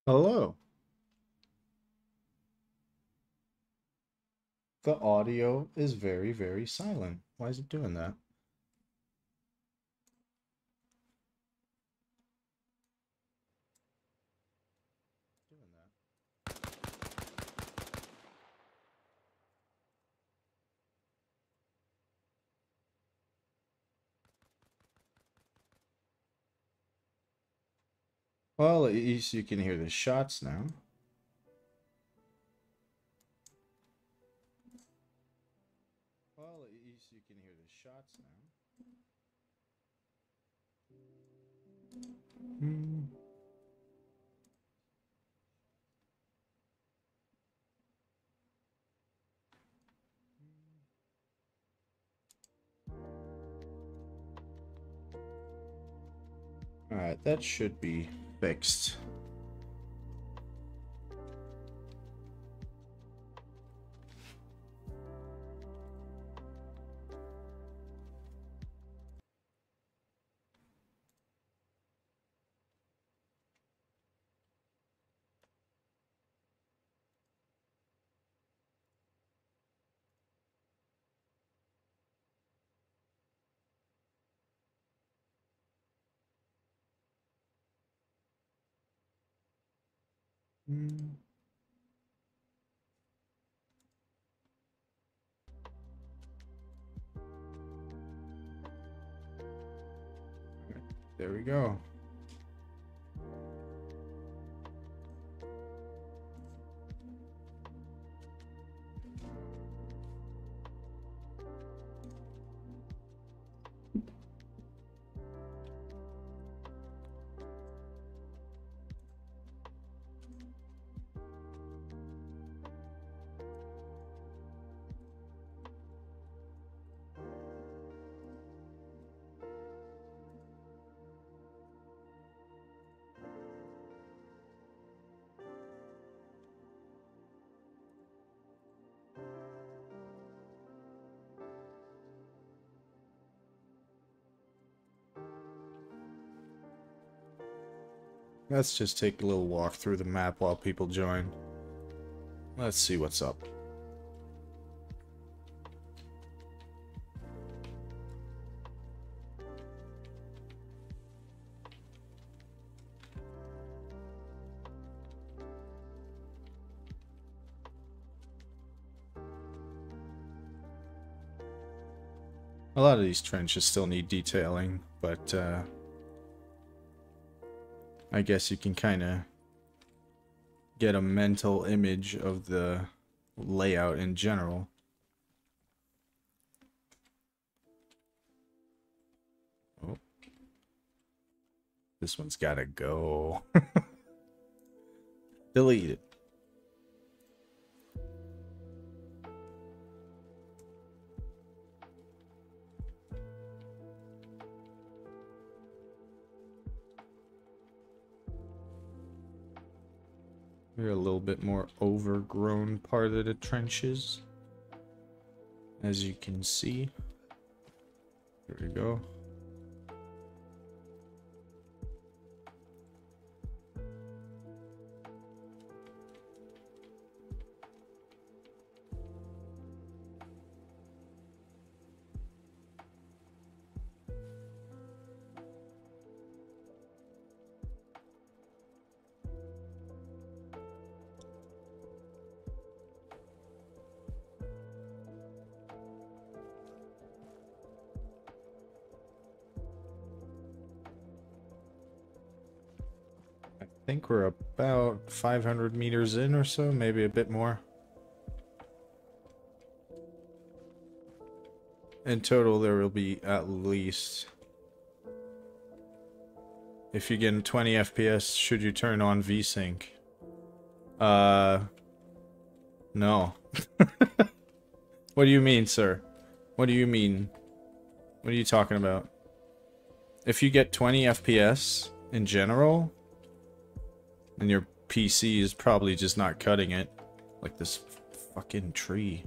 Hello. The audio is very, very silent. Why is it doing that? Doing that. Well, at least you can hear the shots now. Well, at least you can hear the shots now. Hmm. All right, that should be fixed. Hmm. There we go. Let's just take a little walk through the map while people join. Let's see what's up. A lot of these trenches still need detailing, but I guess you can kind of get a mental image of the layout in general. Oh, this one's gotta go. Delete it. We're a little bit more overgrown part of the trenches, as you can see. There we go. I think we're about 500 meters in or so, maybe a bit more. In total, there will be at least... If you get 20 FPS, should you turn on VSync? No. What do you mean, sir? What do you mean? What are you talking about? If you get 20 FPS in general, and your PC is probably just not cutting it, like this fucking tree.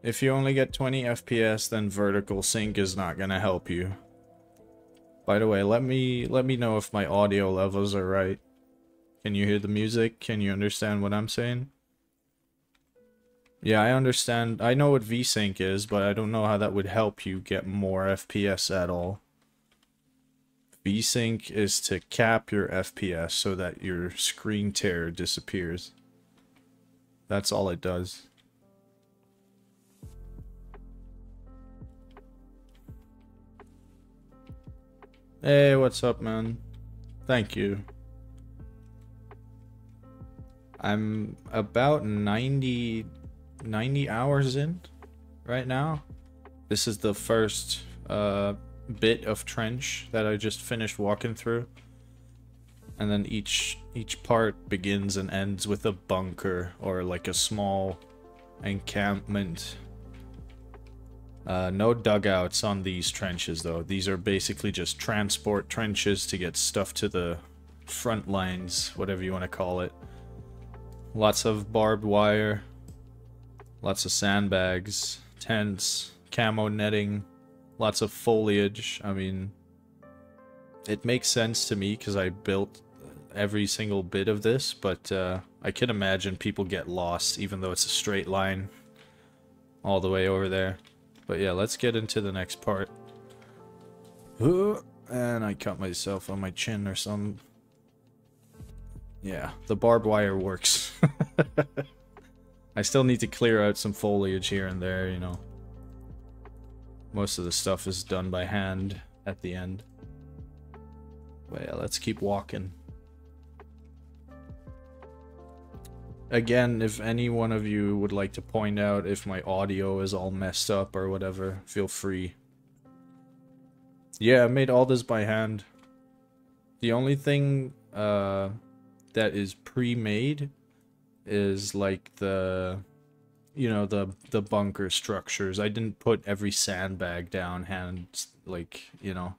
If you only get 20 FPS, then vertical sync is not gonna help you. By the way, let me know if my audio levels are right. Can you hear the music? Can you understand what I'm saying? Yeah, I understand. I know what VSync is, but I don't know how that would help you get more FPS at all. VSync is to cap your FPS so that your screen tear disappears. That's all it does. Hey, what's up, man? Thank you. I'm about 90 hours in right now. This is the first bit of trench that I just finished walking through. And then each part begins and ends with a bunker or like a small encampment. No dugouts on these trenches though. These are basically just transport trenches to get stuff to the front lines, whatever you want to call it. Lots of barbed wire, lots of sandbags, tents, camo netting, lots of foliage. I mean, it makes sense to me because I built every single bit of this, but I can imagine people get lost even though it's a straight line all the way over there. But yeah, let's get into the next part. And I cut myself on my chin or something. Yeah, the barbed wire works. I still need to clear out some foliage here and there, you know. Most of the stuff is done by hand at the end. But yeah, let's keep walking. Again, if any one of you would like to point out if my audio is all messed up or whatever, feel free. Yeah, I made all this by hand. The only thing that is pre-made is like the, you know, the bunker structures. I didn't put every sandbag down hand, like, you know,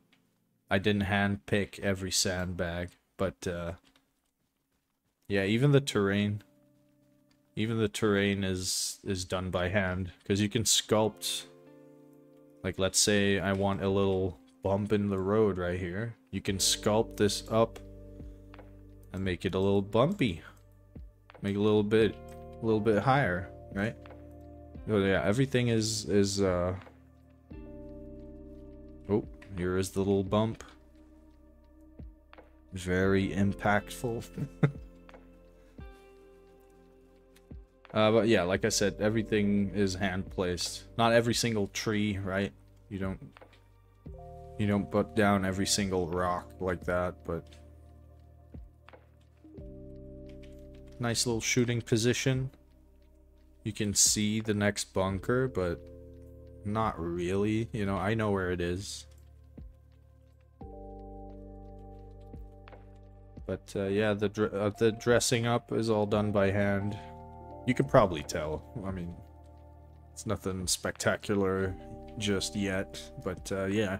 I didn't hand pick every sandbag, but yeah, even the terrain is done by hand, because you can sculpt, like, let's say I want a little bump in the road right here. You can sculpt this up and make it a little bumpy. Make it a little bit higher, right? Oh yeah, everything is oh, here is the little bump. Very impactful. But yeah, like I said, everything is hand placed. Not every single tree, right? You don't put down every single rock like that, but nice little shooting position. You can see the next bunker, but not really. You know, I know where it is. But yeah, the dressing up is all done by hand. You could probably tell. I mean, it's nothing spectacular just yet, but yeah.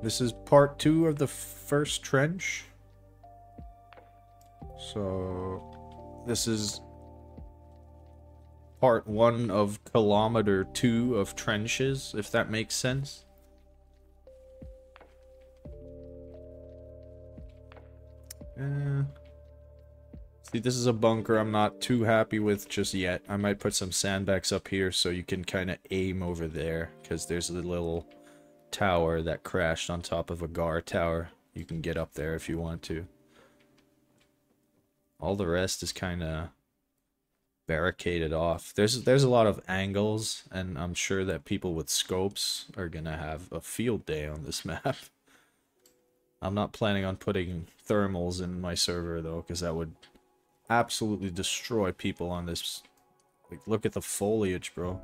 This is part 2 of the first trench. So this is part 1 of kilometer 2 of trenches, if that makes sense. See, this is a bunker I'm not too happy with just yet. I might put some sandbags up here so you can kind of aim over there, because there's a little tower that crashed on top of a GAR tower. You can get up there if you want to. All the rest is kind of barricaded off. There's a lot of angles, and I'm sure that people with scopes are gonna have a field day on this map. I'm not planning on putting thermals in my server though, because that would absolutely destroy people on this. Like, look at the foliage, bro.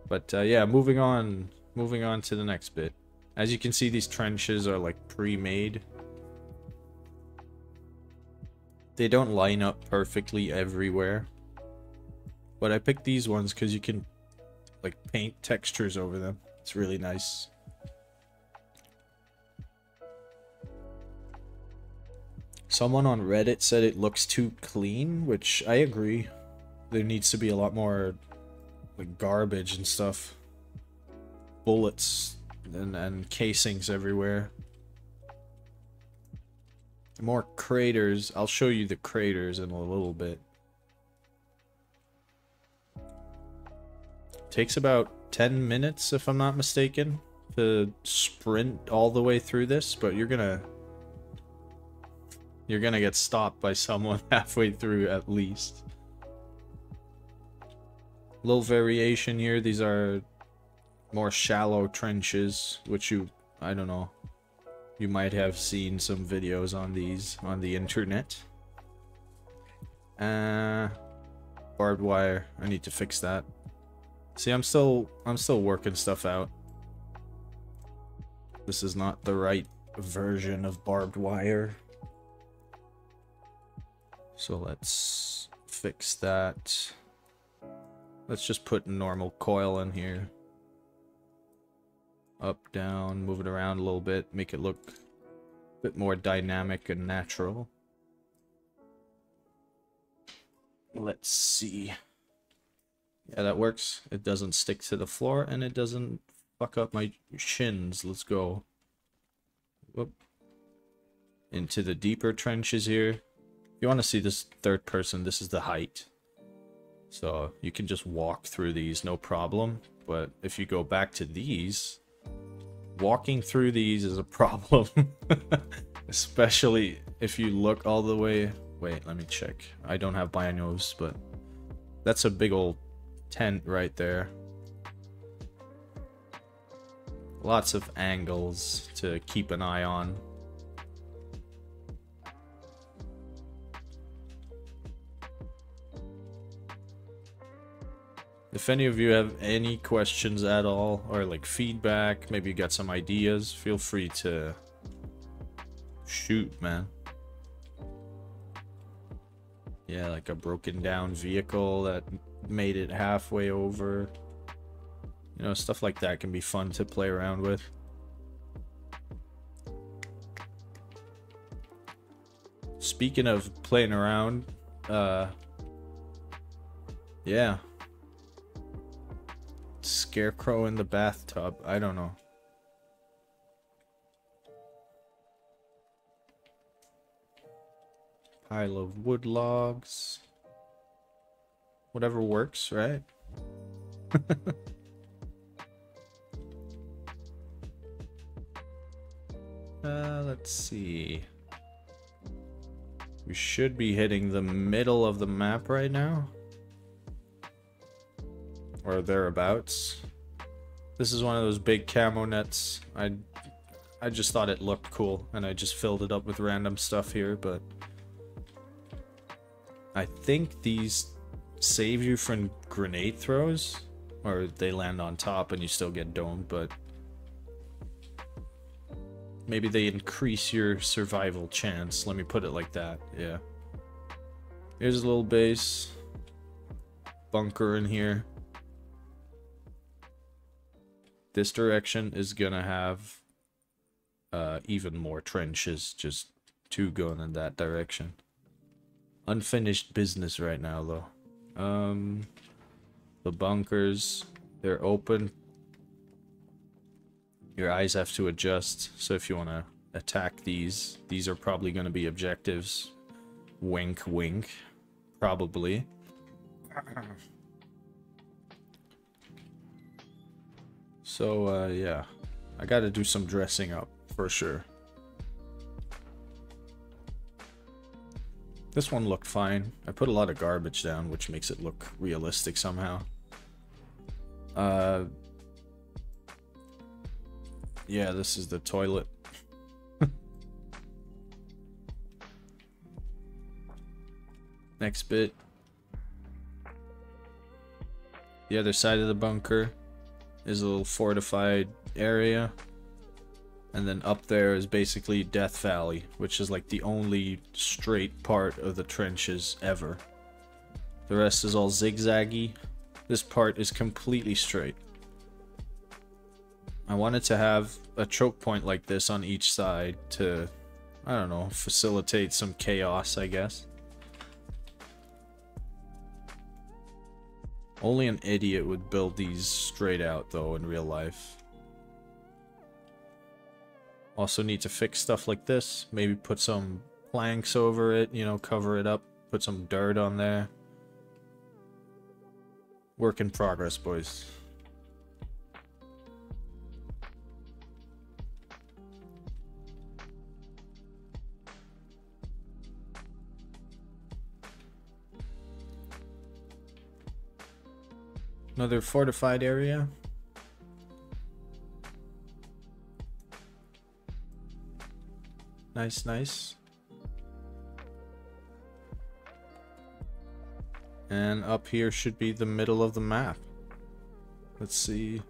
But yeah, moving on to the next bit. As you can see, these trenches are like pre-made. They don't line up perfectly everywhere, but I picked these ones because you can like paint textures over them. It's really nice. Someone on Reddit said it looks too clean, which I agree. There needs to be a lot more like garbage and stuff. Bullets and casings everywhere. More craters. I'll show you the craters in a little bit. Takes about 10 minutes, if I'm not mistaken, to sprint all the way through this, but you're gonna get stopped by someone halfway through at least. Little variation here. These are more shallow trenches, which I don't know. You might have seen some videos on these on the internet. Barbed wire. I need to fix that. See, I'm still working stuff out. This is not the right version of barbed wire. So let's fix that. Let's just put normal coil in here. Up, down, move it around a little bit, make it look a bit more dynamic and natural. Let's see. Yeah, that works. It doesn't stick to the floor and it doesn't fuck up my shins. Let's go. Whoop. Into the deeper trenches here. If you want to see this third person, this is the height. So you can just walk through these, no problem. But if you go back to these, walking through these is a problem. Especially if you look all the way... Wait, let me check. I don't have binos, but that's a big old tent right there. Lots of angles to keep an eye on. If any of you have any questions at all, or like feedback, maybe you got some ideas, feel free to shoot, man. Yeah, like a broken down vehicle that made it halfway over. You know, stuff like that can be fun to play around with. Speaking of playing around, yeah. Scarecrow in the bathtub. I don't know. Pile of wood logs. Whatever works, right? Let's see. We should be hitting the middle of the map right now. Or thereabouts. This is one of those big camo nets. I just thought it looked cool, and I just filled it up with random stuff here, but I think these save you from grenade throws, or they land on top and you still get domed, but maybe they increase your survival chance. Let me put it like that, yeah. Here's a little base. Bunker in here. This direction is gonna have even more trenches, just two going in that direction. Unfinished business right now, though. The bunkers, they're open. Your eyes have to adjust, so if you want to attack these are probably going to be objectives. Wink, wink. Probably. So, yeah. I gotta do some dressing up, for sure. This one looked fine. I put a lot of garbage down, which makes it look realistic somehow. Yeah, this is the toilet. Next bit. The other side of the bunker is a little fortified area. And then up there is basically Death Valley, which is like the only straight part of the trenches ever. The rest is all zigzaggy. This part is completely straight. I wanted to have a choke point like this on each side to I don't know, facilitate some chaos, I guess. Only an idiot would build these straight out, though, in real life. Also need to fix stuff like this. Maybe put some planks over it, you know, cover it up. Put some dirt on there. Work in progress, boys. Another fortified area. Nice, nice. And up here should be the middle of the map. Let's see.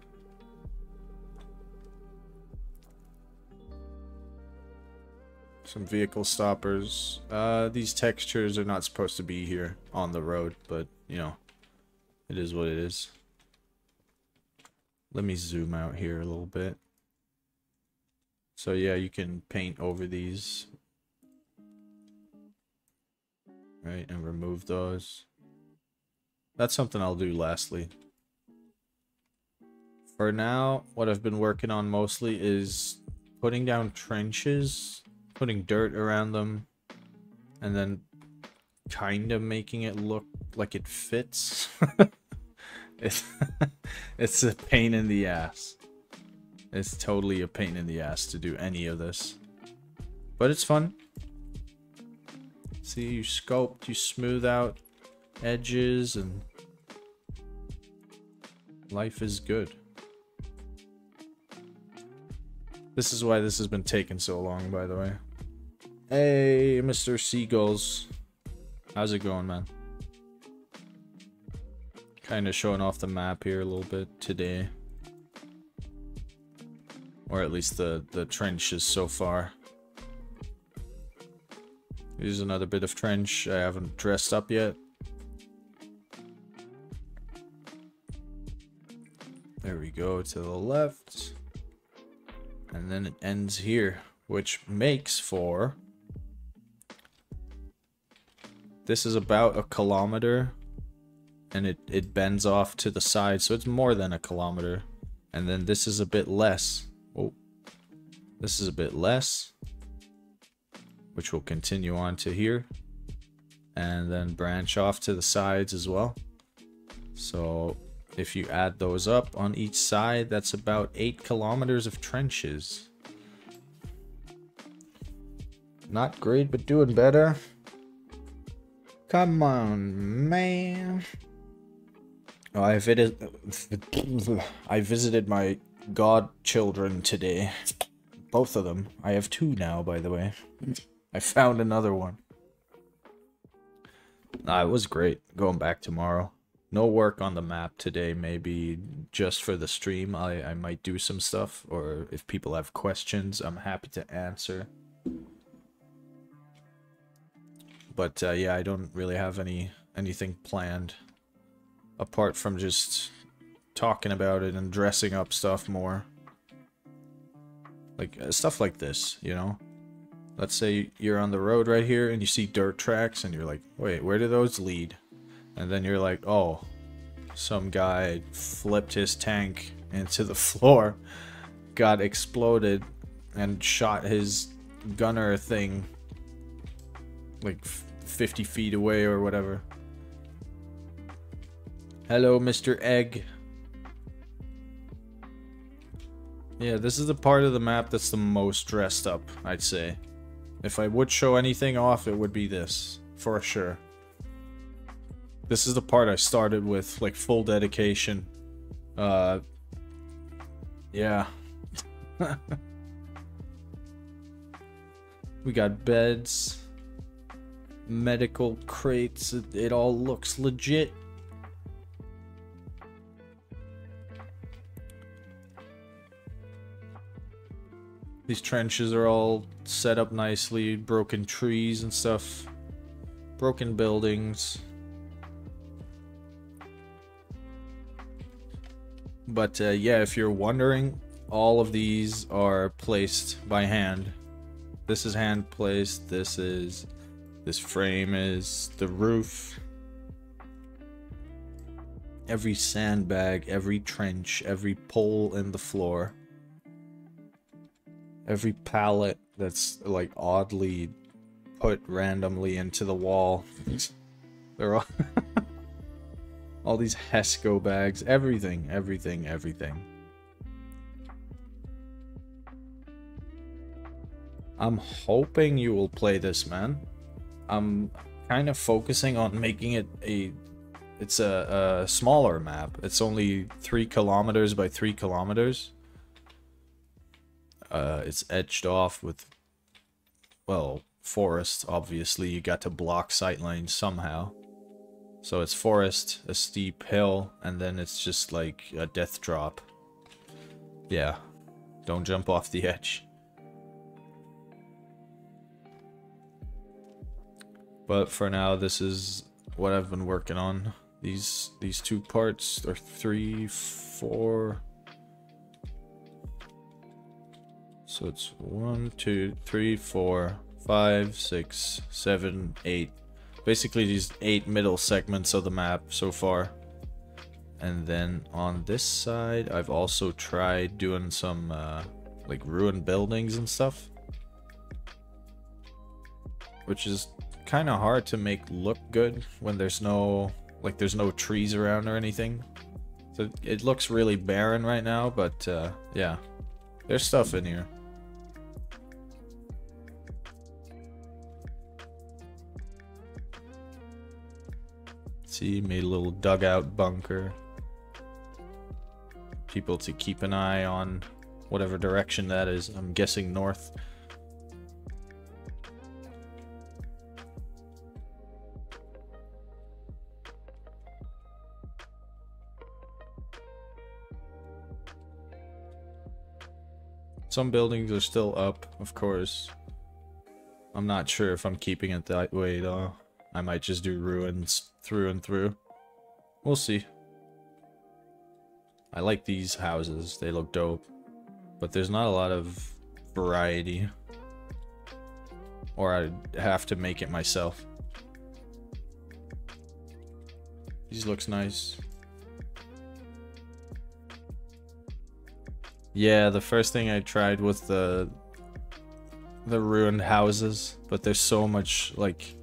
Some vehicle stoppers. These textures are not supposed to be here on the road, but, you know, it is what it is. Let me zoom out here a little bit. So yeah, you can paint over these. Right, and remove those. That's something I'll do lastly. For now, what I've been working on mostly is putting down trenches, putting dirt around them, and then kind of making it look like it fits. It's a pain in the ass. It's totally a pain in the ass to do any of this. But it's fun. See, you sculpt, you smooth out edges, and life is good. This is why this has been taking so long, by the way. Hey, Mr. Seagulls. How's it going, man? Kind of showing off the map here a little bit today. Or at least the trenches so far. Here's another bit of trench I haven't dressed up yet. There we go, to the left. And then it ends here, which makes for... This is about 1 kilometer. And it bends off to the side, so it's more than 1 kilometer. And then this is a bit less. Oh, this is a bit less, which will continue on to here, and then branch off to the sides as well. So if you add those up on each side, that's about 8 kilometers of trenches. Not great, but doing better. Come on, man. Oh, I visited my godchildren today. Both of them. I have 2 now, by the way. I found another one. It was great. Going back tomorrow. No work on the map today. Maybe just for the stream. I might do some stuff. Or if people have questions, I'm happy to answer. But yeah, I don't really have anything planned. Apart from just talking about it and dressing up stuff more. Like, stuff like this, you know? Let's say you're on the road right here and you see dirt tracks and you're like, wait, where do those lead? And then you're like, oh, some guy flipped his tank into the floor, got exploded, and shot his gunner thing like 50 feet away or whatever. Hello, Mr. Egg. Yeah, this is the part of the map that's the most dressed up, I'd say. If I would show anything off, it would be this, for sure. This is the part I started with, like, full dedication. Yeah. We got beds, medical crates, it all looks legit. These trenches are all set up nicely, broken trees and stuff, broken buildings. But yeah, if you're wondering, all of these are placed by hand. This is hand placed. This frame is the roof. Every sandbag, every trench, every pole in the floor. Every pallet that's like oddly put randomly into the wall. They're all all these Hesco bags, everything. I'm hoping you will play this, man. I'm kind of focusing on making it it's a smaller map. It's only 3 kilometers by 3 kilometers. It's edged off with, well, forest. Obviously, you got to block sightlines somehow. So it's forest, a steep hill, and then it's just like a death drop. Yeah, don't jump off the edge. But for now, this is what I've been working on. These 2 parts, or 3, 4. So it's 1, 2, 3, 4, 5, 6, 7, 8. Basically these 8 middle segments of the map so far. And then on this side, I've also tried doing some like ruined buildings and stuff, which is kind of hard to make look good when there's no trees around or anything. So it looks really barren right now, but yeah, there's stuff in here. See, made a little dugout bunker. People to keep an eye on whatever direction that is. I'm guessing north. Some buildings are still up, of course. I'm not sure if I'm keeping it that way though. I might just do ruins through and through. We'll see. I like these houses, they look dope. But there's not a lot of variety. Or I'd have to make it myself. These looks nice. Yeah, the first thing I tried was the ruined houses, but there's so much, like,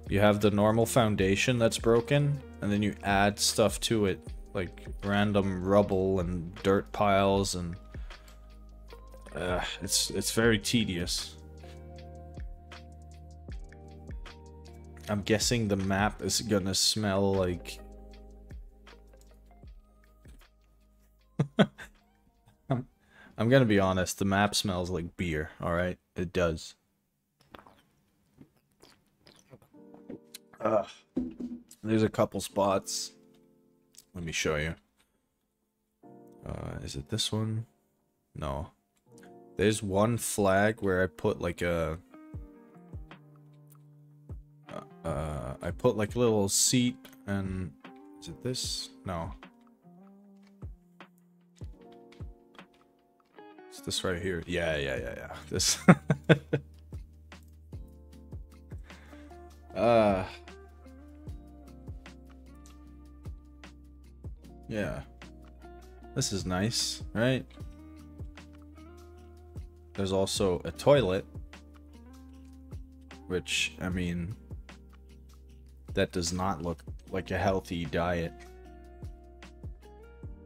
you have the normal foundation that's broken, and then you add stuff to it, like random rubble and dirt piles, and it's very tedious. I'm guessing the map is gonna smell like I'm gonna be honest, the map smells like beer, alright? It does. There's a couple spots. Let me show you. Is it this one? No. There's one flag where I put like a... I put like a little seat and... Is it this? No. It's this right here. Yeah. This. Yeah. This is nice, right? There's also a toilet. Which, I mean... That does not look like a healthy diet.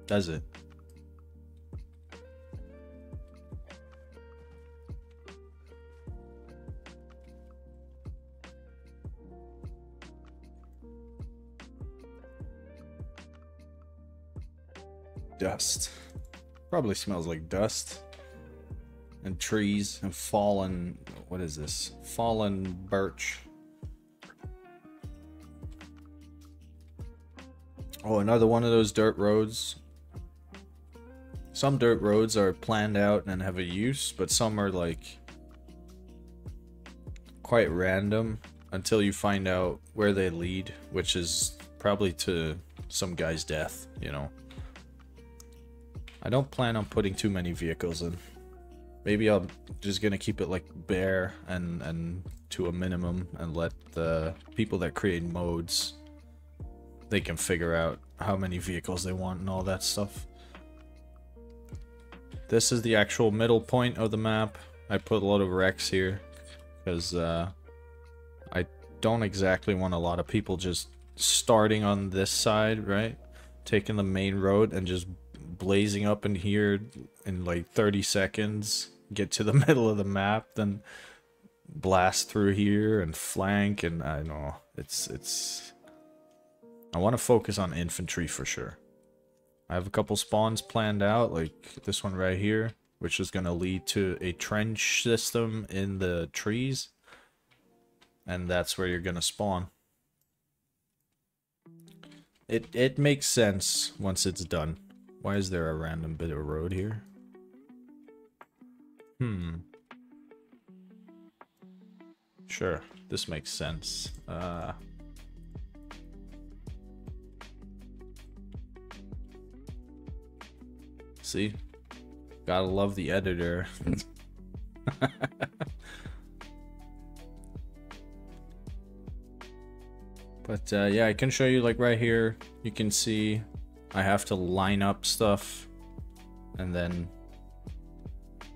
Does it? Dust. Probably smells like dust. And trees and fallen... What is this? Fallen birch. Oh, another one of those dirt roads. Some dirt roads are planned out and have a use, but some are like quite random until you find out where they lead, which is probably to some guy's death, you know. I don't plan on putting too many vehicles in. Maybe I'm just gonna keep it like bare and to a minimum and let the people that create modes, they can figure out how many vehicles they want and all that stuff. This is the actual middle point of the map. I put a lot of wrecks here because I don't exactly want a lot of people just starting on this side, right? Taking the main road and just blazing up in here in like 30 seconds, get to the middle of the map, then blast through here and flank, and I know it's I want to focus on infantry for sure. I have a couple spawns planned out, like this one right here, which is going to lead to a trench system in the trees, and that's where you're going to spawn. It makes sense once it's done. Why is there a random bit of road here? Sure, this makes sense. See? Gotta love the editor. But yeah, I can show you like right here. You can see I have to line up stuff, and then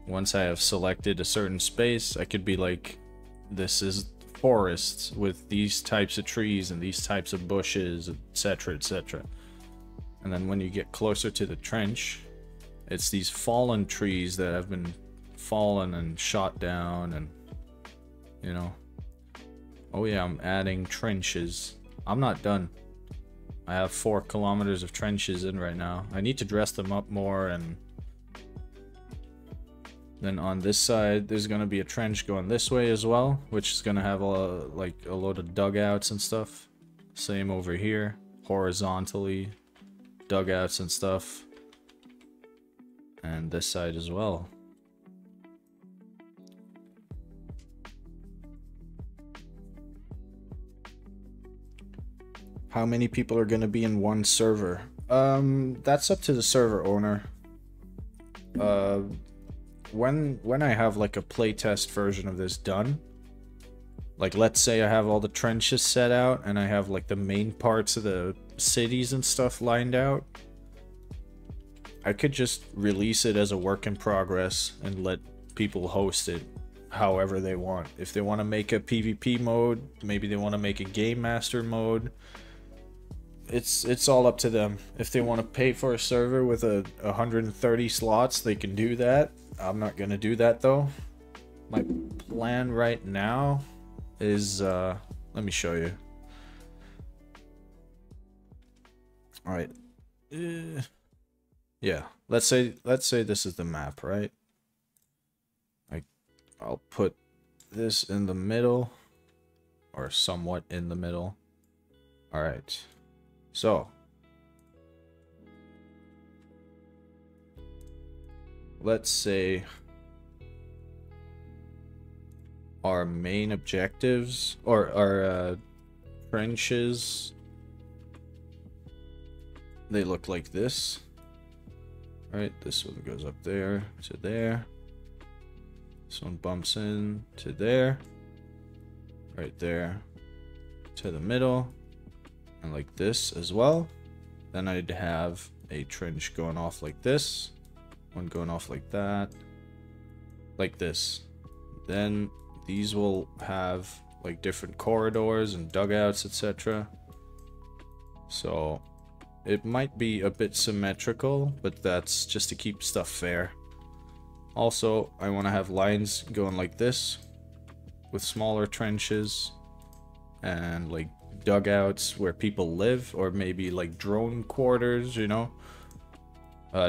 once I have selected a certain space, I could be like, this is forests with these types of trees and these types of bushes, etc, etc. And then when you get closer to the trench, it's these fallen trees that have been fallen and shot down, and you know. Oh yeah, I'm adding trenches. I'm not done. I have 4 kilometers of trenches in right now. I need to dress them up more, and then on this side there's gonna be a trench going this way as well, which is gonna have a load of dugouts and stuff. Same over here, horizontally, dugouts and stuff. And this side as well. How many people are going to be in one server? That's up to the server owner. When I have like a playtest version of this done, like let's say I have all the trenches set out and I have like the main parts of the cities and stuff lined out, I could just release it as a work in progress and let people host it however they want. If they want to make a PvP mode, maybe they want to make a Game Master mode, it's all up to them. If they want to pay for a server with 130 slots, they can do that. I'm not gonna do that though. My plan right now is let me show you. All right. Yeah, let's say this is the map, right? I'll put this in the middle, or somewhat in the middle. All right. So let's say our main objectives, or our trenches, they look like this. Right, this one goes up there to there. This one bumps in to there. Right there to the middle. And like this as well. Then I'd have a trench going off like this. One going off like that. Like this. Then these will have like different corridors and dugouts, etc. So it might be a bit symmetrical, but that's just to keep stuff fair. Also, I want to have lines going like this with smaller trenches and like dugouts where people live, or maybe like drone quarters, you know,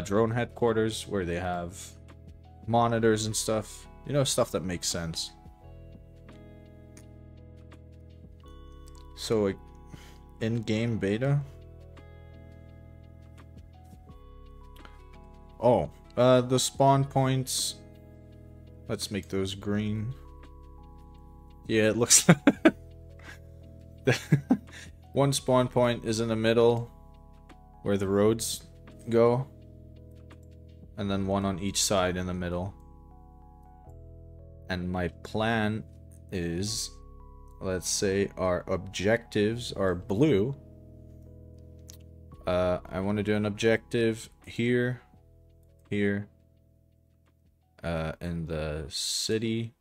drone headquarters where they have monitors and stuff, you know, stuff that makes sense. So in-game beta. Oh, the spawn points, let's make those green. Yeah, it looks one spawn point is in the middle where the roads go, and then one on each side in the middle. And my plan is, let's say our objectives are blue. I want to do an objective here, here, in the city.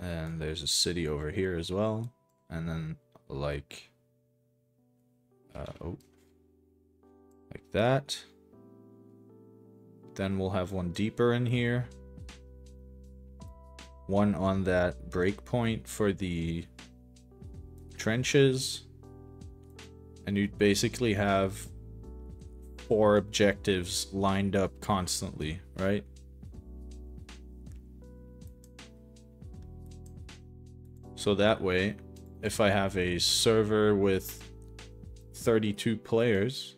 And there's a city over here as well. And then like, like that. Then we'll have one deeper in here. One on that breakpoint for the trenches. And you'd basically have 4 objectives lined up constantly, right? So that way, if I have a server with 32 players,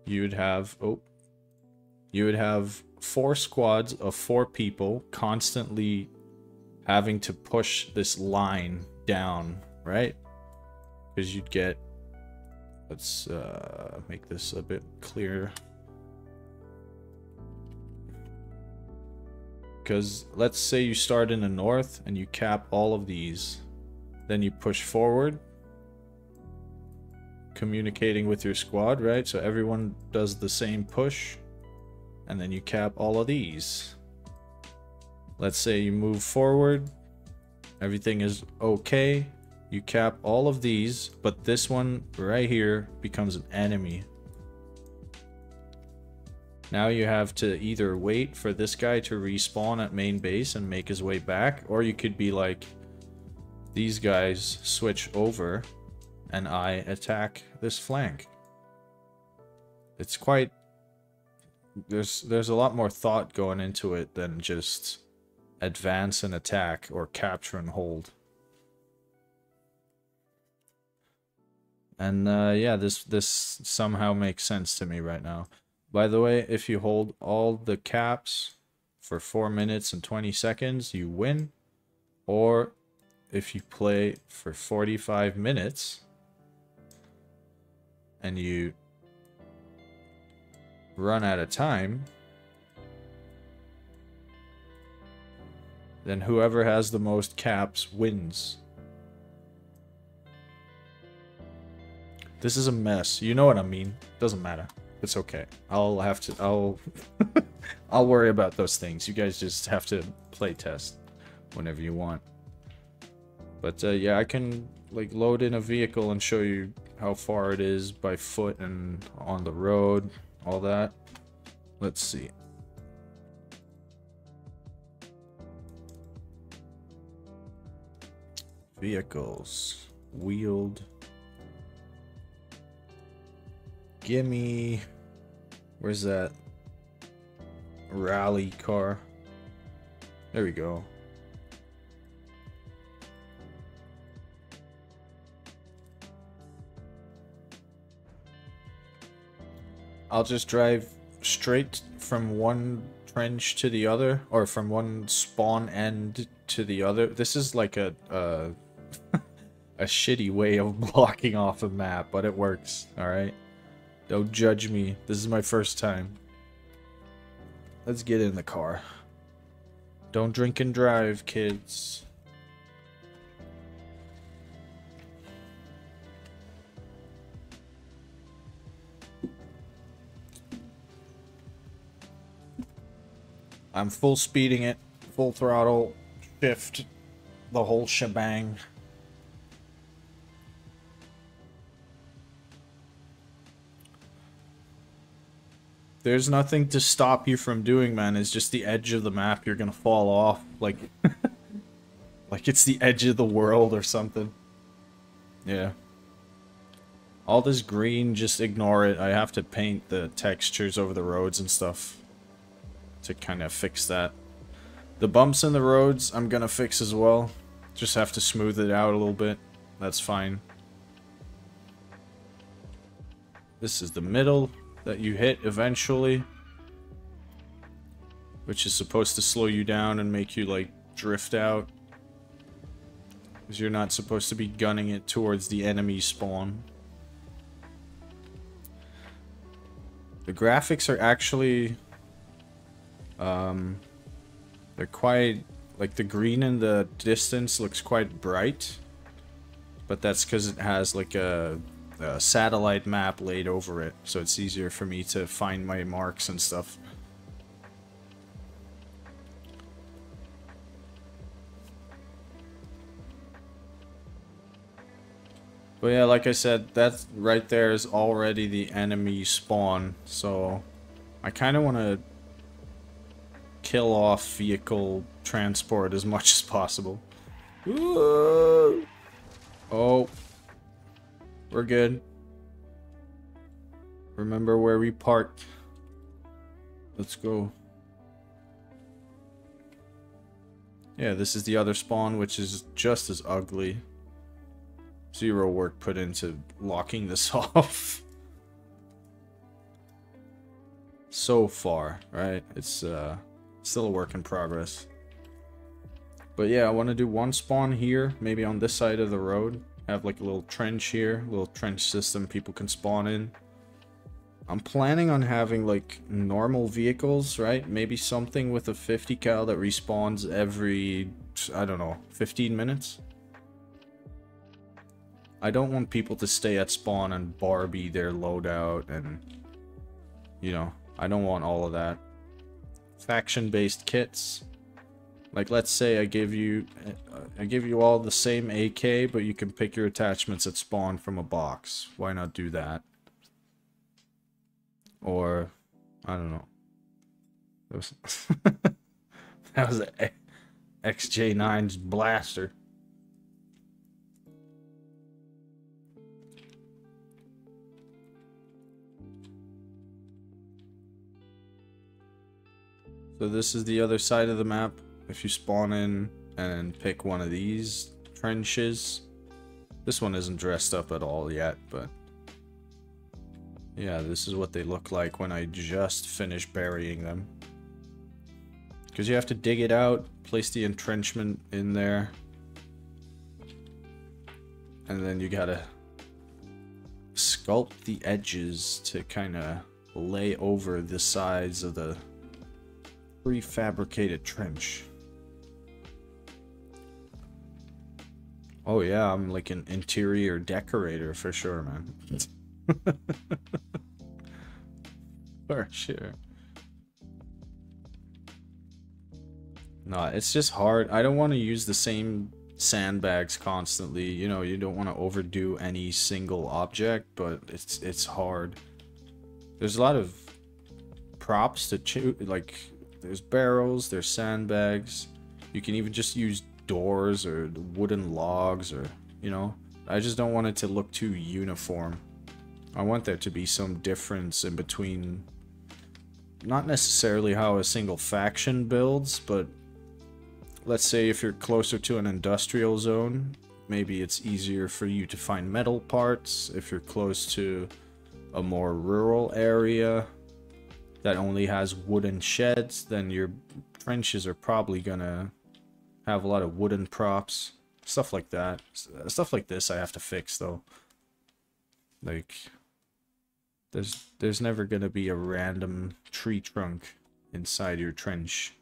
you would have, you would have 4 squads of 4 people constantly having to push this line down, right? Because you'd get, let's make this a bit clearer. Because let's say you start in the north and you cap all of these, then you push forward, communicating with your squad, right? So everyone does the same push, and then you cap all of these. Let's say you move forward, everything is okay, you cap all of these, but this one right here becomes an enemy. Now you have to either wait for this guy to respawn at main base and make his way back, or you could be like, these guys switch over and I attack this flank. It's quite... There's a lot more thought going into it than just advance and attack or capture and hold. And yeah, this somehow makes sense to me right now. By the way, if you hold all the caps for 4 minutes and 20 seconds, you win. Or if you play for 45 minutes and you run out of time, then whoever has the most caps wins. This is a mess. You know what I mean. Doesn't matter. It's okay. I'll I'll worry about those things. You guys just have to play test whenever you want. But yeah, I can like load in a vehicle and show you how far it is by foot and on the road, all that. Let's see. Vehicles. Wheeled. Gimme. Where's that rally car? There we go. I'll just drive straight from one trench to the other, or from one spawn end to the other. This is like a a shitty way of blocking off a map, but it works, alright? Don't judge me. This is my first time. Let's get in the car. Don't drink and drive, kids. I'm full speeding it, full throttle, shift, the whole shebang. There's nothing to stop you from doing, man. It's just the edge of the map. You're gonna fall off. Like, like it's the edge of the world or something. Yeah. All this green, just ignore it. I have to paint the textures over the roads and stuff to kind of fix that. The bumps in the roads, I'm gonna fix as well. Just have to smooth it out a little bit. That's fine. This is the middle that you hit eventually, which is supposed to slow you down and make you like drift out, because you're not supposed to be gunning it towards the enemy spawn. The graphics are actually, they're quite, like the green in the distance looks quite bright, but that's because it has like a satellite map laid over it, so it's easier for me to find my marks and stuff. But yeah, like I said, that right there is already the enemy spawn, so I kind of want to kill off vehicle transport as much as possible. Ooh. Oh, we're good. Remember where we parked. Let's go. Yeah, this is the other spawn, which is just as ugly. Zero work put into locking this off. So far, right? It's still a work in progress. But yeah, I want to do one spawn here, maybe on this side of the road. Have like a little trench here, little trench system people can spawn in. I'm planning on having like normal vehicles, right? Maybe something with a 50 cal that respawns every, I don't know, 15 minutes. I don't want people to stay at spawn and Barbie their loadout and, you know, I don't want all of that. Faction-based kits. Like, let's say I give you all the same AK, but you can pick your attachments at spawn from a box. Why not do that? Or, I don't know. That was an XJ9's blaster. So this is the other side of the map. If you spawn in and pick one of these trenches. This one isn't dressed up at all yet, but yeah, this is what they look like when I just finish burying them. Because you have to dig it out, place the entrenchment in there, and then you gotta sculpt the edges to kind of lay over the sides of the prefabricated trench. Oh yeah, I'm like an interior decorator for sure, man. For sure. No, it's just hard. I don't want to use the same sandbags constantly. You know, you don't want to overdo any single object, but it's hard. There's a lot of props to choose. Like, there's barrels, there's sandbags. You can even just use doors or wooden logs, or, you know. I just don't want it to look too uniform. I want there to be some difference in between, not necessarily how a single faction builds, but let's say if you're closer to an industrial zone, maybe it's easier for you to find metal parts. If you're close to a more rural area that only has wooden sheds, then your trenches are probably gonna have a lot of wooden props. Stuff like that. Stuff like this I have to fix, though. Like, there's never gonna be a random tree trunk inside your trench,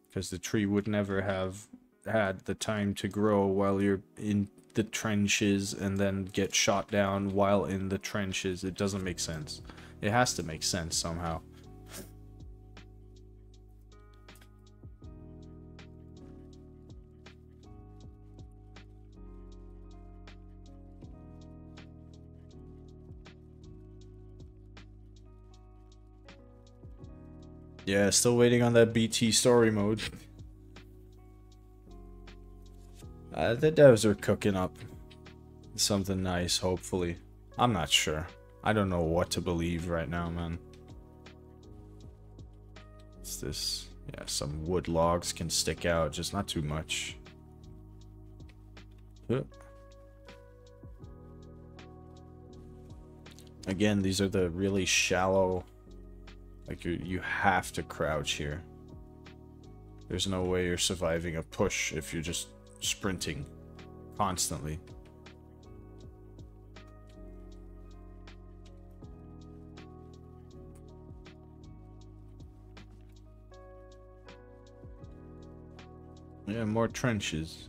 because the tree would never have had the time to grow while you're in the trenches and then get shot down while in the trenches. It doesn't make sense. It has to make sense somehow. Yeah, still waiting on that BT story mode. The devs are cooking up something nice, hopefully. I'm not sure. I don't know what to believe right now, man. What's this? Yeah, some wood logs can stick out, just not too much. Again, these are the really shallow. Like, you have to crouch here. There's no way you're surviving a push if you're just sprinting constantly. Yeah, more trenches.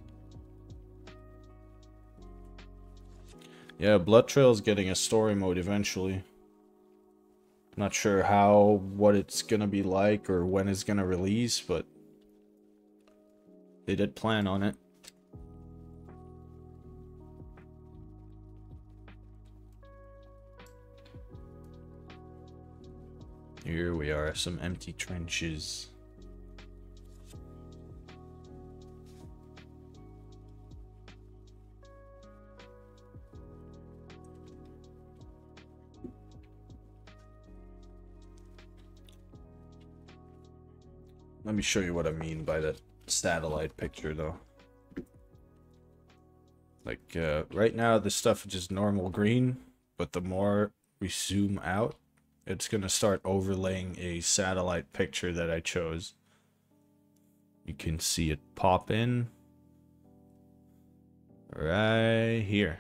Yeah, Blood Trail's getting a story mode eventually. Not sure what it's gonna be like or when it's gonna release, but they did plan on it. Here we are, some empty trenches. Let me show you what I mean by that satellite picture, though. Like, right now, this stuff is just normal green, but the more we zoom out, it's gonna start overlaying a satellite picture that I chose. You can see it pop in right here.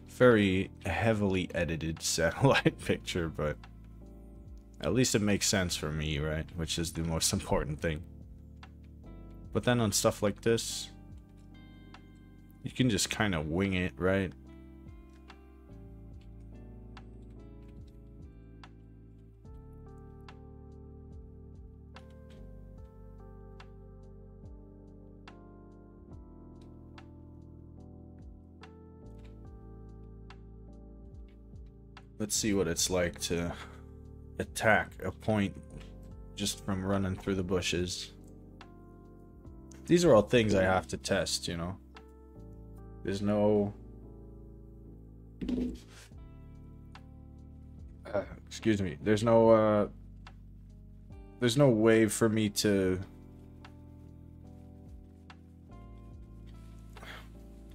Very heavily edited satellite picture, but at least it makes sense for me, right? Which is the most important thing. But then on stuff like this, you can just kind of wing it, right? Let's see what it's like to attack a point just from running through the bushes. These are all things I have to test, you know. There's no... excuse me. There's no way for me to...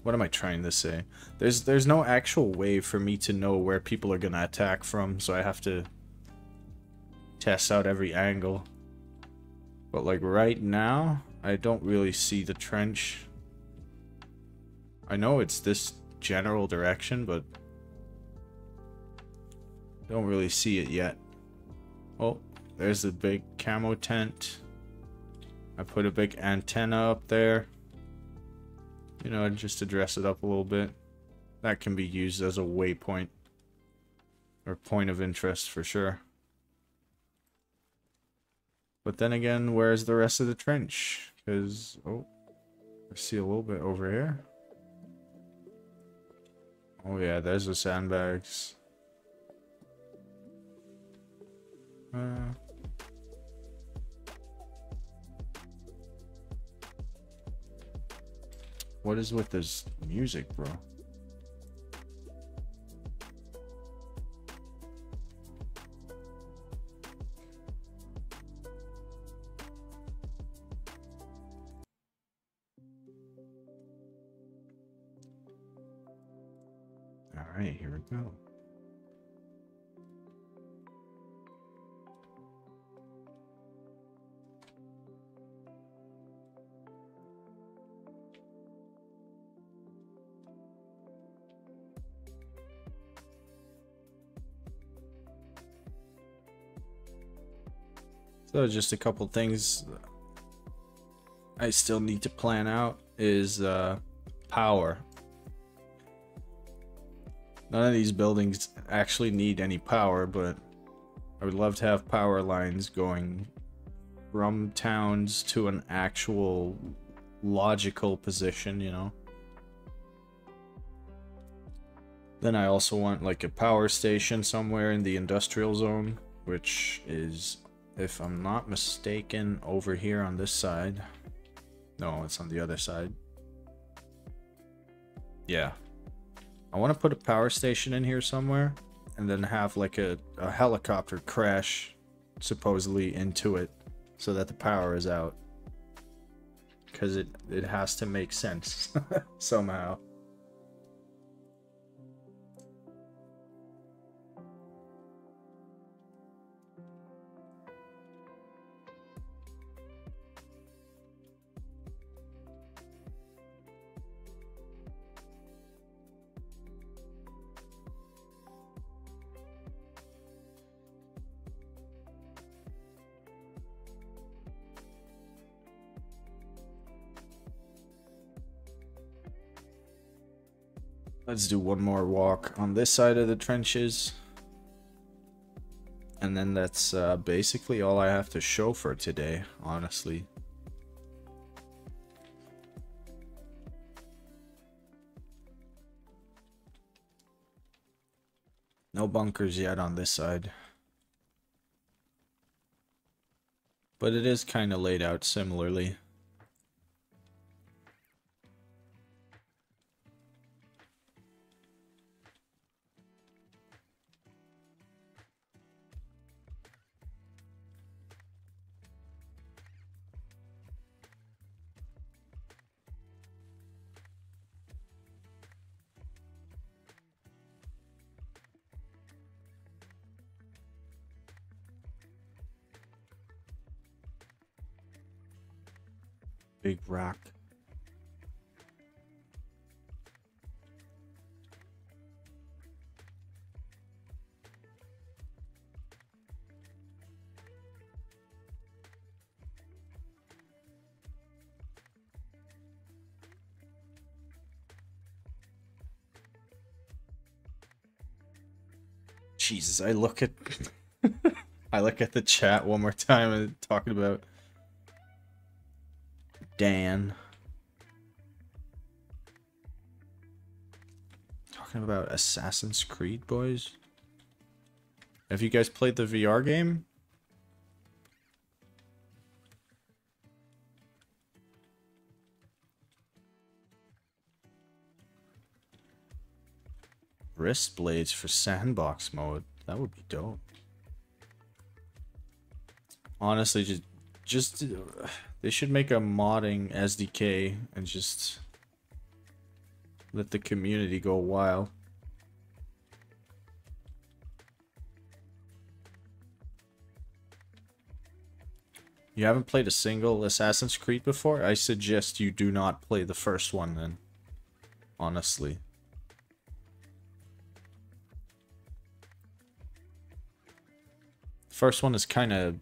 What am I trying to say? There's no actual way for me to know where people are gonna attack from, so I have to test out every angle. But like right now, I don't really see the trench. I know it's this general direction, but don't really see it yet. Oh, there's the big camo tent. I put a big antenna up there. You know, just to dress it up a little bit. That can be used as a waypoint. Or point of interest for sure. But then again, where's the rest of the trench? Because, oh, I see a little bit over here. Oh yeah, there's the sandbags. What is with this music, bro? Alright, here we go. So just a couple things I still need to plan out is power. None of these buildings actually need any power, but I would love to have power lines going from towns to an actual logical position, you know. Then I also want like a power station somewhere in the industrial zone, which is, if I'm not mistaken, over here on this side. No, it's on the other side. Yeah. I want to put a power station in here somewhere, and then have like a helicopter crash supposedly into it so that the power is out. Because it has to make sense somehow. Let's do one more walk on this side of the trenches. And then that's basically all I have to show for today, honestly. No bunkers yet on this side. But it is kind of laid out similarly. Big rock. Jesus, I look at I look at the chat one more time and talking about Dan. Talking about Assassin's Creed, boys. Have you guys played the VR game? Wrist blades for sandbox mode. That would be dope. Honestly, just they should make a modding SDK and just let the community go wild. You haven't played a single Assassin's Creed before? I suggest you do not play the first one then. Honestly. First one is kind of...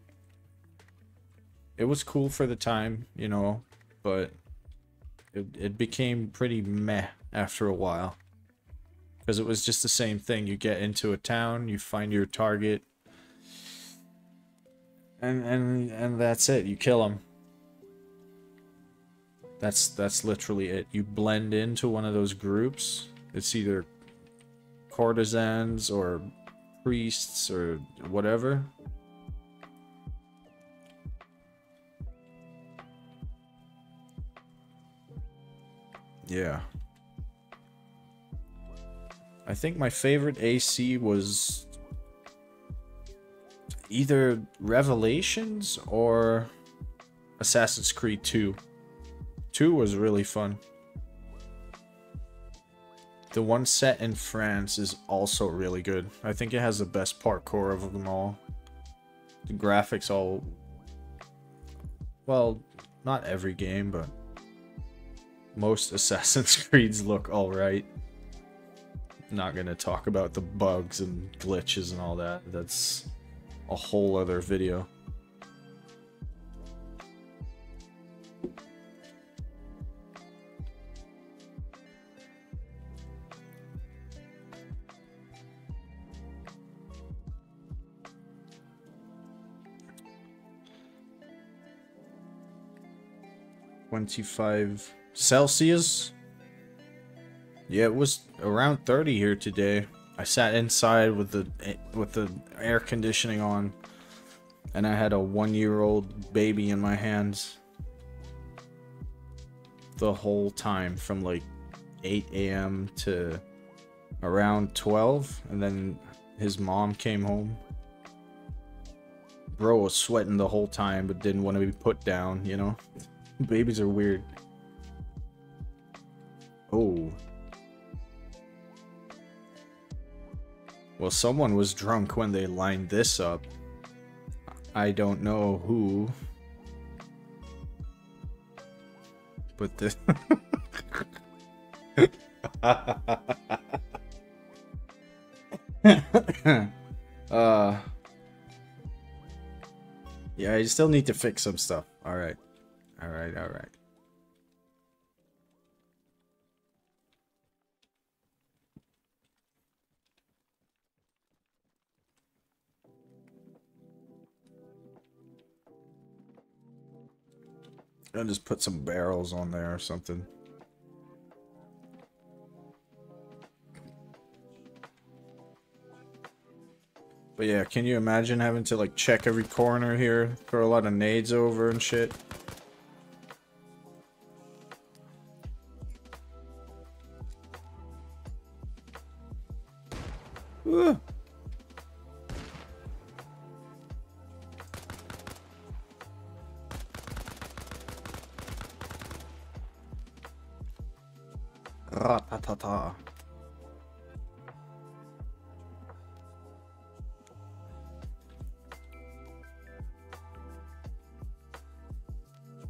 It was cool for the time, you know, but it became pretty meh after a while. Because it was just the same thing. You get into a town, you find your target, and that's it. You kill them. That's literally it. You blend into one of those groups. It's either courtesans or priests or whatever. Yeah. I think my favorite AC was either Revelations or Assassin's Creed 2. 2 was really fun. The one set in France is also really good. I think it has the best parkour of them all. The graphics all... Well, not every game, but most Assassin's Creeds look alright. Not gonna talk about the bugs and glitches and all that. That's a whole other video. $25 Celsius. Yeah, it was around 30 here today. I sat inside with the air conditioning on, and I had a 1-year-old baby in my hands the whole time from like 8 a.m. to around 12, and then his mom came home. Bro was sweating the whole time but didn't want to be put down, you know? Babies are weird. Oh. Well, someone was drunk when they lined this up. I don't know who. But the... Yeah, I still need to fix some stuff. Alright. Alright. I'll just put some barrels on there or something. But yeah, can you imagine having to like check every corner here, throw a lot of nades over and shit? Ugh. Ra-ta-ta-ta.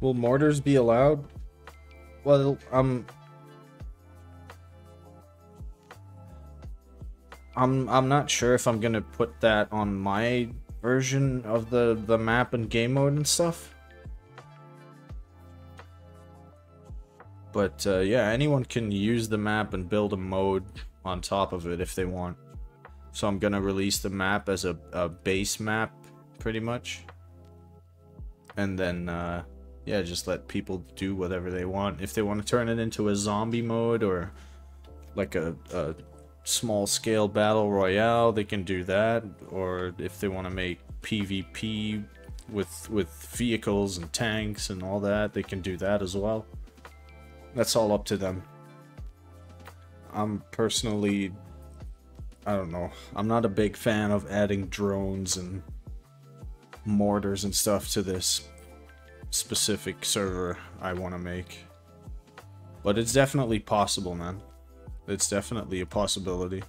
Will mortars be allowed? Well, I'm not sure if I'm gonna put that on my version of the map and game mode and stuff. But yeah, anyone can use the map and build a mode on top of it if they want. So I'm gonna release the map as a base map, pretty much. And then yeah, just let people do whatever they want. If they want to turn it into a zombie mode or like a small scale battle royale, they can do that. Or if they want to make PvP with vehicles and tanks and all that, they can do that as well. That's all up to them. I'm personally, I don't know, I'm not a big fan of adding drones and mortars and stuff to this specific server I want to make. But it's definitely possible, man. It's definitely a possibility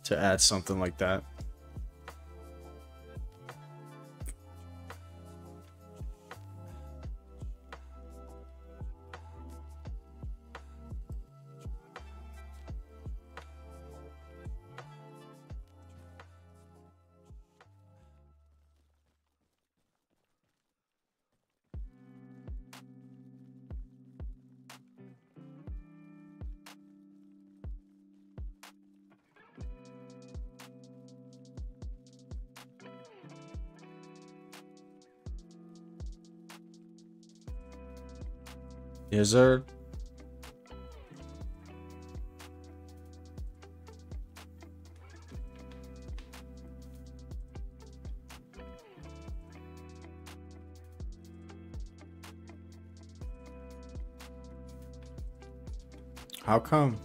to add something like that. Yes, sir. How come?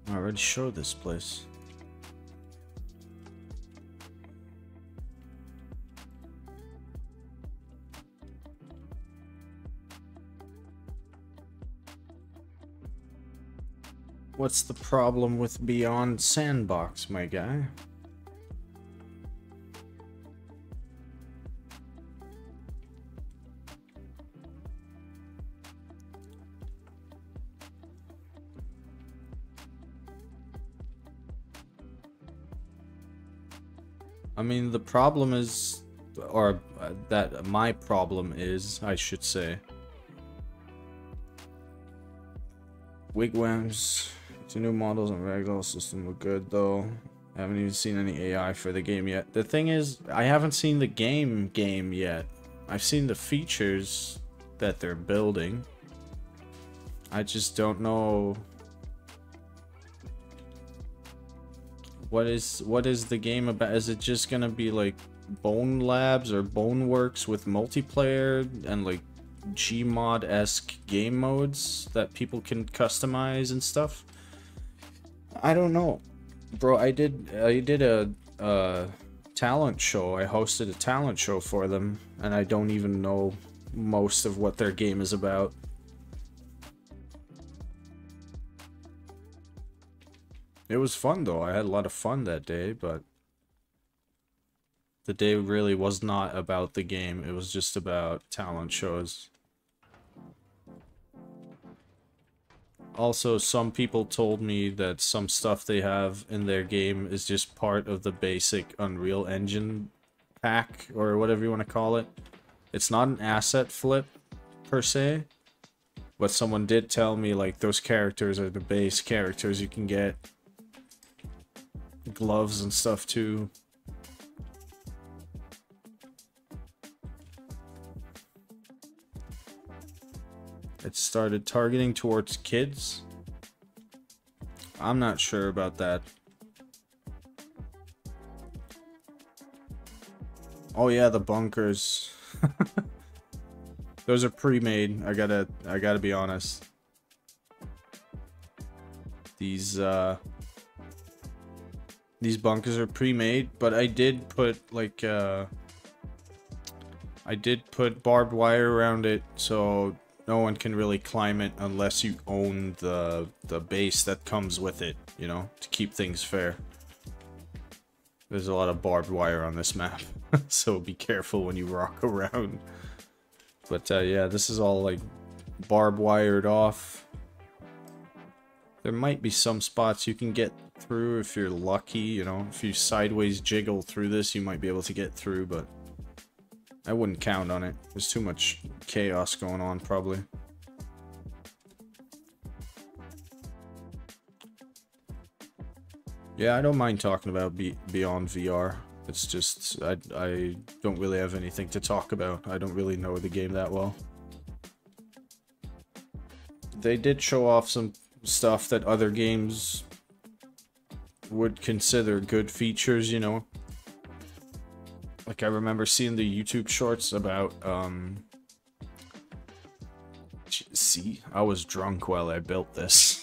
I already showed this place. What's the problem with Beyond Sandbox, my guy? I mean, the problem is, or that my problem is, I should say, wigwams. Two new models and ragdoll system look good though. I haven't even seen any AI for the game yet. The thing is, I haven't seen the game yet. I've seen the features that they're building. I just don't know what is the game about. Is it just gonna be like Bone Labs or Boneworks with multiplayer and like Gmod-esque game modes that people can customize and stuff? I don't know, bro. I did a talent show. I hosted a talent show for them, and I don't even know most of what their game is about. It was fun though. I had a lot of fun that day, but the day really was not about the game. It was just about talent shows. Also, some people told me that some stuff they have in their game is just part of the basic Unreal Engine pack, or whatever you want to call it. It's not an asset flip, per se. But someone did tell me, like, those characters are the base characters you can get. Gloves and stuff, too. It started targeting towards kids. I'm not sure about that. Oh yeah, the bunkers. Those are pre-made. I gotta be honest. These bunkers are pre-made, but I did put like I did put barbed wire around it, so no one can really climb it unless you own the base that comes with it, you know, to keep things fair. There's a lot of barbed wire on this map, so be careful when you rock around. But yeah, this is all like barbed wired off. There might be some spots you can get through if you're lucky, you know. If you sideways jiggle through this, you might be able to get through, but I wouldn't count on it. There's too much chaos going on, probably. Yeah, I don't mind talking about Beyond VR. It's just, I don't really have anything to talk about. I don't really know the game that well. They did show off some stuff that other games would consider good features, you know. Like, I remember seeing the YouTube shorts about, see, I was drunk while I built this.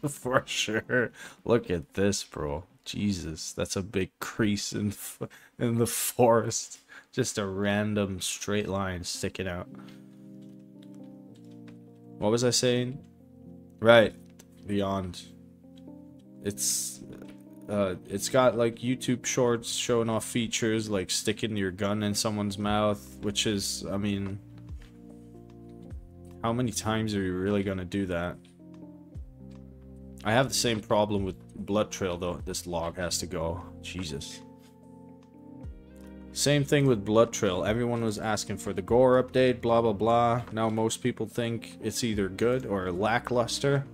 For sure. Look at this, bro. Jesus, that's a big crease in the forest. Just a random straight line sticking out. What was I saying? Right, Beyond. It's got like YouTube shorts showing off features like sticking your gun in someone's mouth, which is, I mean, how many times are you really gonna do that? I have the same problem with Blood Trail though. This log has to go. Jesus. Same thing with Blood Trail. Everyone was asking for the gore update, blah blah blah. Now most people think it's either good or lackluster.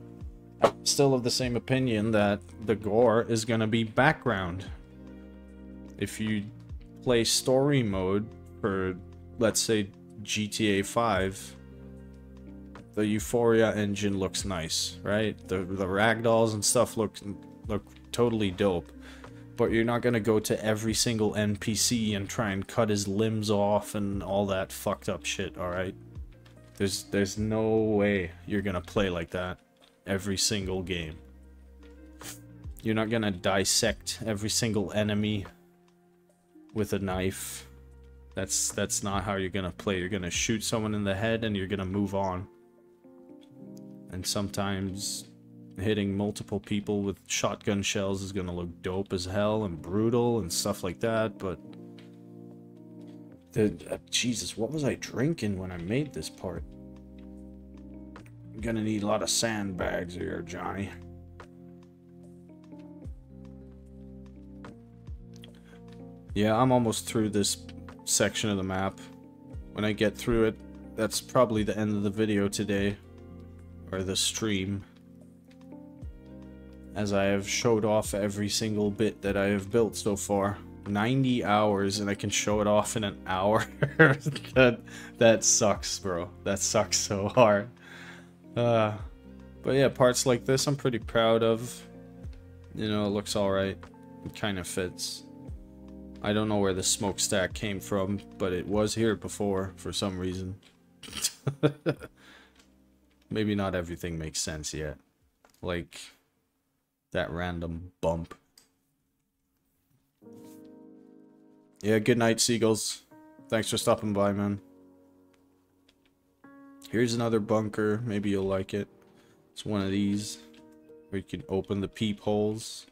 Still of the same opinion that the gore is gonna be background. If you play story mode for, let's say, GTA 5, the Euphoria engine looks nice, right? The ragdolls and stuff look totally dope. But you're not gonna go to every single NPC and try and cut his limbs off and all that fucked up shit, alright? There's no way you're gonna play like that every single game. You're not gonna dissect every single enemy with a knife. That's not how you're gonna play. You're gonna shoot someone in the head and you're gonna move on. And sometimes hitting multiple people with shotgun shells is gonna look dope as hell and brutal and stuff like that, but Jesus, what was I drinking when I made this part? I'm gonna need a lot of sandbags here, Johnny. Yeah, I'm almost through this section of the map. When I get through it, that's probably the end of the video today. Or the stream. As I have showed off every single bit that I have built so far. 90 hours and I can show it off in an hour. that sucks, bro. That sucks so hard. But yeah, parts like this I'm pretty proud of. You know, it looks alright. It kind of fits. I don't know where the smokestack came from, but it was here before for some reason. Maybe not everything makes sense yet. Like that random bump. Yeah, good night, seagulls. Thanks for stopping by, man. Here's another bunker. Maybe you'll like it. It's one of these where you can open the peepholes,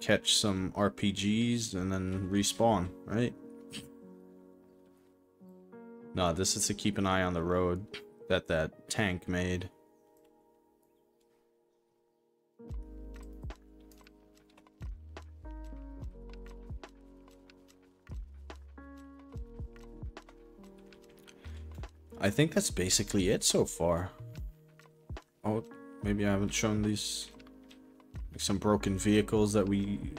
catch some RPGs, and then respawn, right? No, this is to keep an eye on the road that tank made. I think that's basically it so far. Oh, maybe I haven't shown these, like, some broken vehicles that we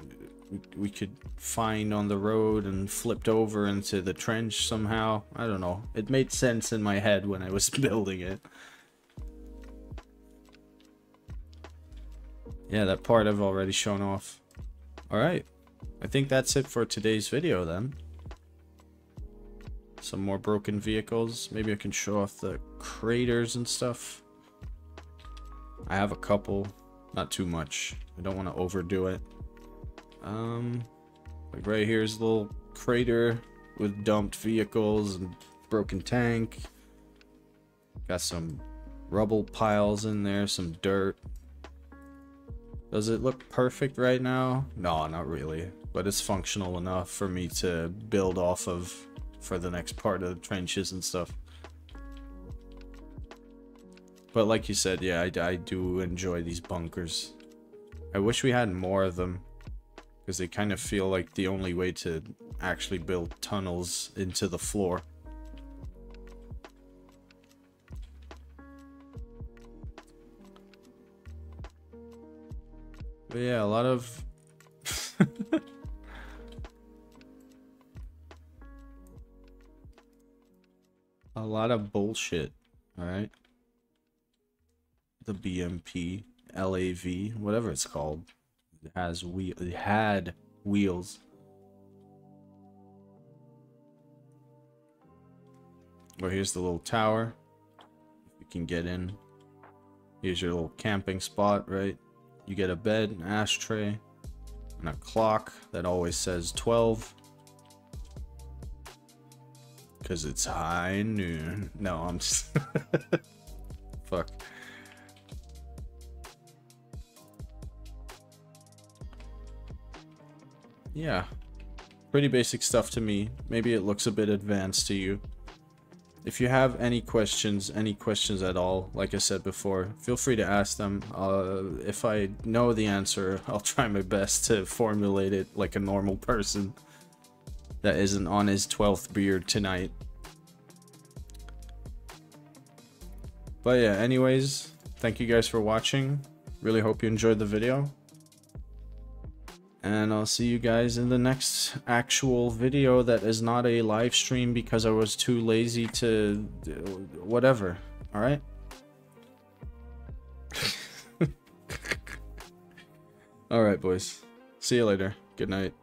we could find on the road and flipped over into the trench somehow. I don't know. It made sense in my head when I was building it. Yeah, that part I've already shown off. Alright. I think that's it for today's video then. Some more broken vehicles. Maybe I can show off the craters and stuff. I have a couple. Not too much. I don't want to overdo it. Like right here's a little crater with dumped vehicles and broken tank. Got some rubble piles in there, some dirt. Does it look perfect right now? No, not really. But it's functional enough for me to build off of for the next part of the trenches and stuff. But like you said, yeah, I do enjoy these bunkers. I wish we had more of them, because they kind of feel like the only way to actually build tunnels into the floor. But yeah, a lot of... a lot of bullshit, alright? The BMP, LAV, whatever it's called. It had wheels. Well, here's the little tower. If you can get in. Here's your little camping spot, right? You get a bed, an ashtray, and a clock that always says 12. Because it's high noon. No, I'm just... Fuck. Yeah. Pretty basic stuff to me. Maybe it looks a bit advanced to you. If you have any questions at all, like I said before, feel free to ask them. If I know the answer, I'll try my best to formulate it like a normal person that isn't on his 12th beer tonight. But yeah, anyways, thank you guys for watching. Really hope you enjoyed the video. And I'll see you guys in the next actual video that is not a live stream because I was too lazy to whatever. Alright? Alright, boys. See you later. Good night.